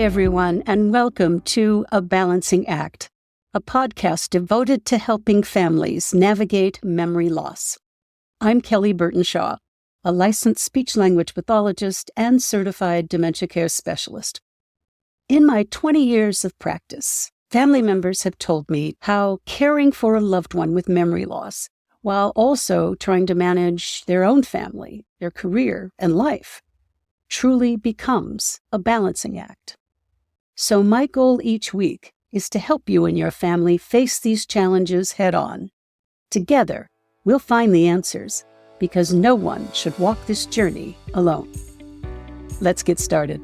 Hi, everyone, and welcome to A Balancing Act, a podcast devoted to helping families navigate memory loss. I'm Kelly Burton-Shaw, a licensed speech-language pathologist and certified dementia care specialist. In my 20 years of practice, family members have told me how caring for a loved one with memory loss, while also trying to manage their own family, their career, and life, truly becomes a balancing act. So my goal each week is to help you and your family face these challenges head on. Together, we'll find the answers, because no one should walk this journey alone. Let's get started.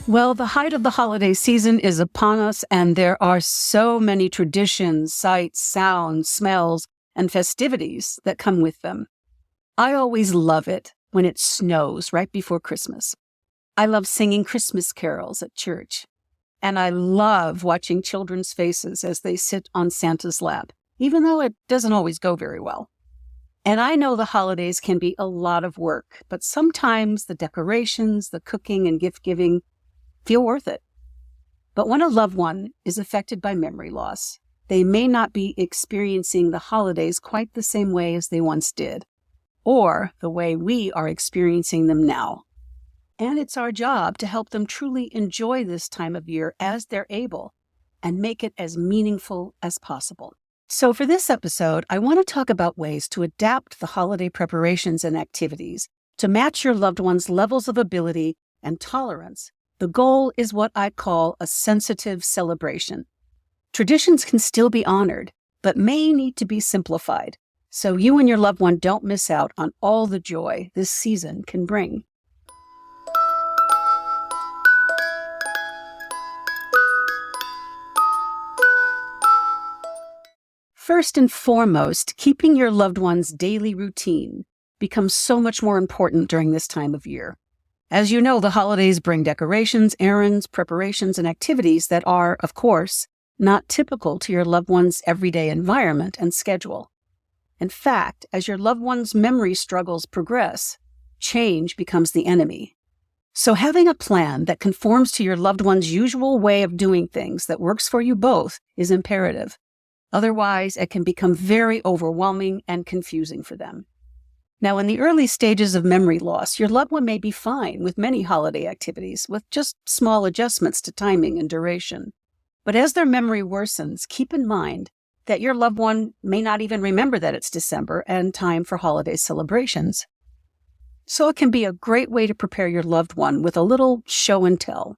Well, the height of the holiday season is upon us, and there are so many traditions, sights, sounds, smells, and festivities that come with them. I always love it when it snows right before Christmas. I love singing Christmas carols at church, and I love watching children's faces as they sit on Santa's lap, even though it doesn't always go very well. And I know the holidays can be a lot of work, but sometimes the decorations, the cooking, and gift-giving feel worth it. But when a loved one is affected by memory loss, they may not be experiencing the holidays quite the same way as they once did, or the way we are experiencing them now. And it's our job to help them truly enjoy this time of year as they're able and make it as meaningful as possible. So for this episode, I want to talk about ways to adapt the holiday preparations and activities to match your loved one's levels of ability and tolerance. The goal is what I call a sensitive celebration. Traditions can still be honored, but may need to be simplified, so you and your loved one don't miss out on all the joy this season can bring. First and foremost, keeping your loved one's daily routine becomes so much more important during this time of year. As you know, the holidays bring decorations, errands, preparations, and activities that are, of course, not typical to your loved one's everyday environment and schedule. In fact, as your loved one's memory struggles progress, change becomes the enemy. So having a plan that conforms to your loved one's usual way of doing things that works for you both is imperative. Otherwise, it can become very overwhelming and confusing for them. Now, in the early stages of memory loss, your loved one may be fine with many holiday activities, with just small adjustments to timing and duration. But as their memory worsens, keep in mind that your loved one may not even remember that it's December and time for holiday celebrations. So it can be a great way to prepare your loved one with a little show and tell.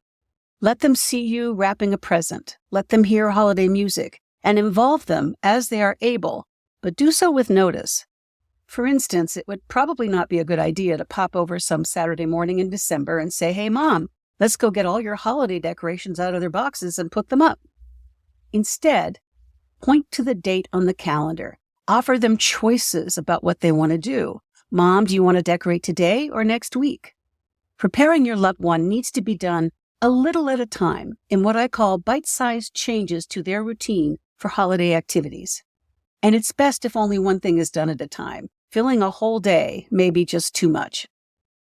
Let them see you wrapping a present, let them hear holiday music, and involve them as they are able, but do so with notice. For instance, it would probably not be a good idea to pop over some Saturday morning in December and say, "Hey, Mom, let's go get all your holiday decorations out of their boxes and put them up." Instead, point to the date on the calendar. Offer them choices about what they want to do. "Mom, do you want to decorate today or next week?" Preparing your loved one needs to be done a little at a time in what I call bite-sized changes to their routine for holiday activities. And it's best if only one thing is done at a time. Filling a whole day may be just too much.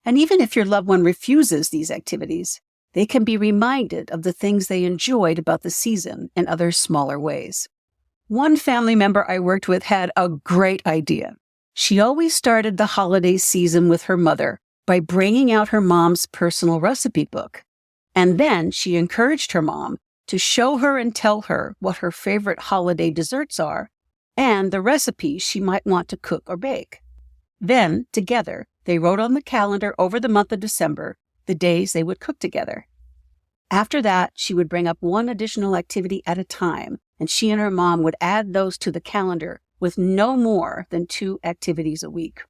And even if your loved one refuses these activities, they can be reminded of the things they enjoyed about the season in other smaller ways. One family member I worked with had a great idea. She always started the holiday season with her mother by bringing out her mom's personal recipe book. And then she encouraged her mom to show her and tell her what her favorite holiday desserts are and the recipes she might want to cook or bake. Then, together, they wrote on the calendar over the month of December the days they would cook together. After that, she would bring up one additional activity at a time, and she and her mom would add those to the calendar with no more than 2 activities a week.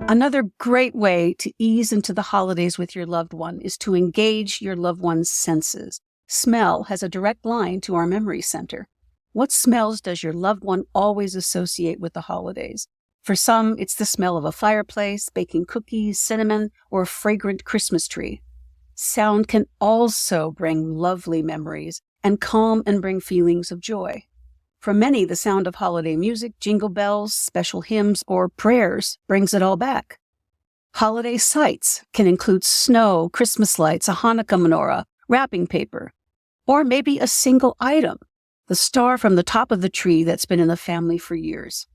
Another great way to ease into the holidays with your loved one is to engage your loved one's senses. Smell has a direct line to our memory center. What smells does your loved one always associate with the holidays? For some, it's the smell of a fireplace, baking cookies, cinnamon, or a fragrant Christmas tree. Sound can also bring lovely memories and calm and bring feelings of joy. For many, the sound of holiday music, jingle bells, special hymns, or prayers brings it all back. Holiday sights can include snow, Christmas lights, a Hanukkah menorah, wrapping paper, or maybe a single item, the star from the top of the tree that's been in the family for years.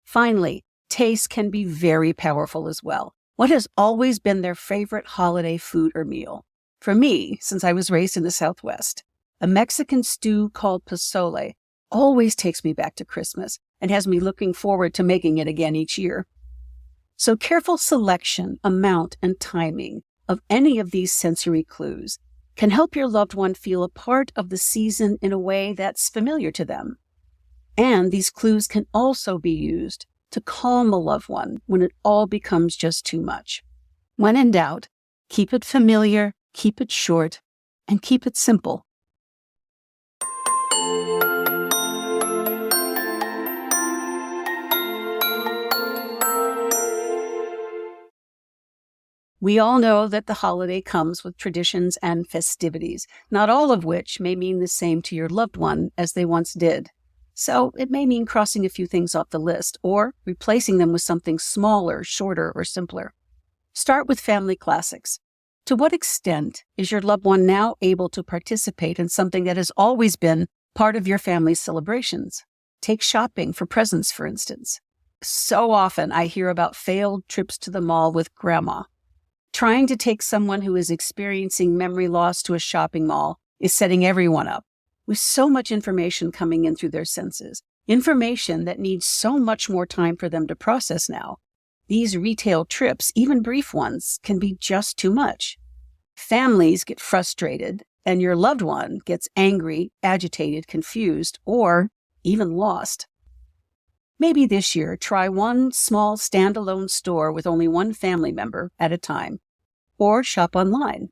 Finally, taste can be very powerful as well. What has always been their favorite holiday food or meal? For me, since I was raised in the Southwest, a Mexican stew called pozole always takes me back to Christmas and has me looking forward to making it again each year. So careful selection, amount, and timing of any of these sensory clues can help your loved one feel a part of the season in a way that's familiar to them. And these clues can also be used to calm a loved one when it all becomes just too much. When in doubt, keep it familiar, keep it short, and keep it simple. We all know that the holiday comes with traditions and festivities, not all of which may mean the same to your loved one as they once did. So it may mean crossing a few things off the list or replacing them with something smaller, shorter, or simpler. Start with family classics. To what extent is your loved one now able to participate in something that has always been part of your family's celebrations? Take shopping for presents, for instance. So often I hear about failed trips to the mall with grandma. Trying to take someone who is experiencing memory loss to a shopping mall is setting everyone up, with so much information coming in through their senses, information that needs so much more time for them to process now. These retail trips, even brief ones, can be just too much. Families get frustrated, and your loved one gets angry, agitated, confused, or even lost. Maybe this year, try one small standalone store with only one family member at a time, or shop online.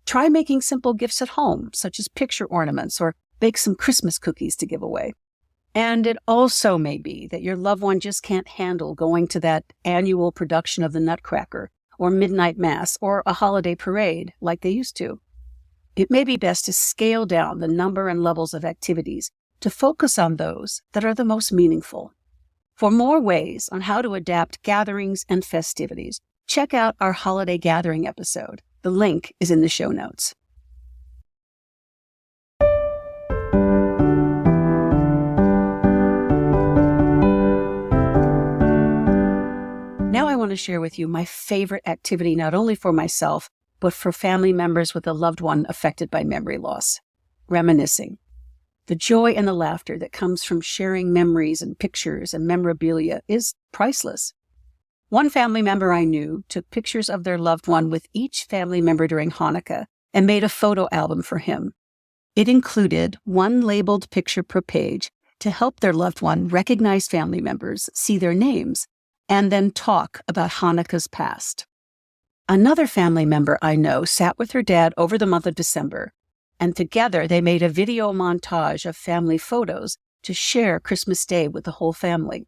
Try making simple gifts at home, such as picture ornaments, or bake some Christmas cookies to give away. And it also may be that your loved one just can't handle going to that annual production of the Nutcracker, or midnight mass, or a holiday parade like they used to. It may be best to scale down the number and levels of activities to focus on those that are the most meaningful. For more ways on how to adapt gatherings and festivities, check out our holiday gathering episode. The link is in the show notes. Now I want to share with you my favorite activity, not only for myself, but for family members with a loved one affected by memory loss: reminiscing. The joy and the laughter that comes from sharing memories and pictures and memorabilia is priceless. One family member I knew took pictures of their loved one with each family member during Hanukkah and made a photo album for him. It included one labeled picture per page to help their loved one recognize family members, see their names, and then talk about Hanukkah's past. Another family member I know sat with her dad over the month of December, and together they made a video montage of family photos to share Christmas Day with the whole family.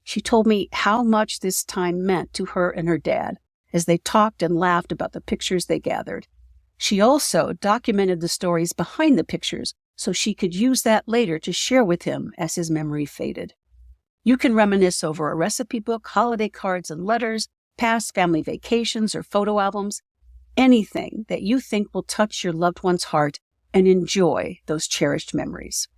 She told me how much this time meant to her and her dad as they talked and laughed about the pictures they gathered. She also documented the stories behind the pictures so she could use that later to share with him as his memory faded. You can reminisce over a recipe book, holiday cards and letters, past family vacations or photo albums, anything that you think will touch your loved one's heart and enjoy those cherished memories.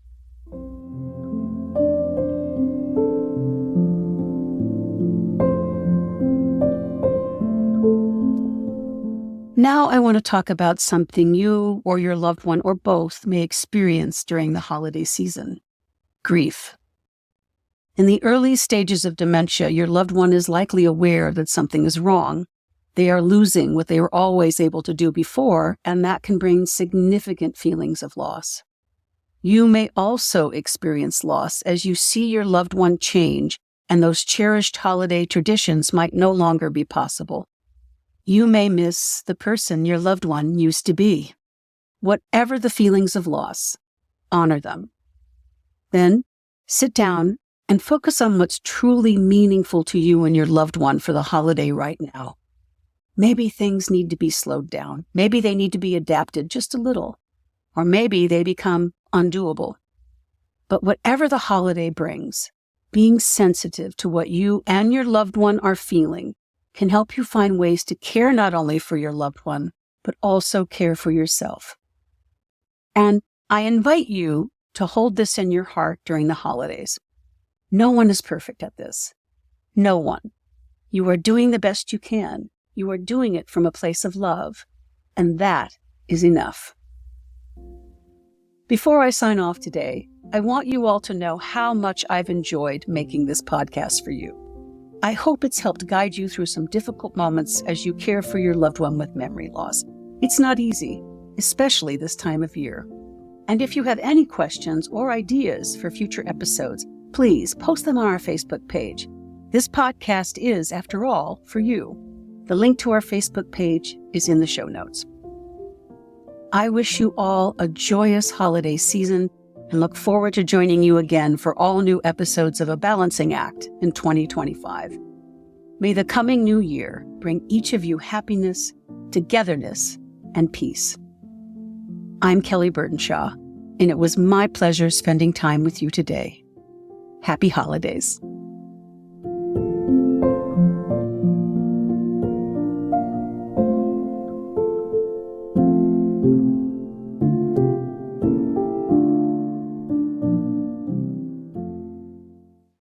Now I want to talk about something you or your loved one or both may experience during the holiday season: grief. In the early stages of dementia, your loved one is likely aware that something is wrong. They are losing what they were always able to do before, and that can bring significant feelings of loss. You may also experience loss as you see your loved one change, and those cherished holiday traditions might no longer be possible. You may miss the person your loved one used to be. Whatever the feelings of loss, honor them. Then sit down and focus on what's truly meaningful to you and your loved one for the holiday right now. Maybe things need to be slowed down. Maybe they need to be adapted just a little. Or maybe they become undoable. But whatever the holiday brings, being sensitive to what you and your loved one are feeling can help you find ways to care not only for your loved one, but also care for yourself. And I invite you to hold this in your heart during the holidays. No one is perfect at this. No one. You are doing the best you can. You are doing it from a place of love. And that is enough. Before I sign off today, I want you all to know how much I've enjoyed making this podcast for you. I hope it's helped guide you through some difficult moments as you care for your loved one with memory loss. It's not easy, especially this time of year. And if you have any questions or ideas for future episodes, please post them on our Facebook page. This podcast is, after all, for you. The link to our Facebook page is in the show notes. I wish you all a joyous holiday season and look forward to joining you again for all new episodes of A Balancing Act in 2025. May the coming new year bring each of you happiness, togetherness, and peace. I'm Kelly Burdenshaw, and it was my pleasure spending time with you today. Happy holidays.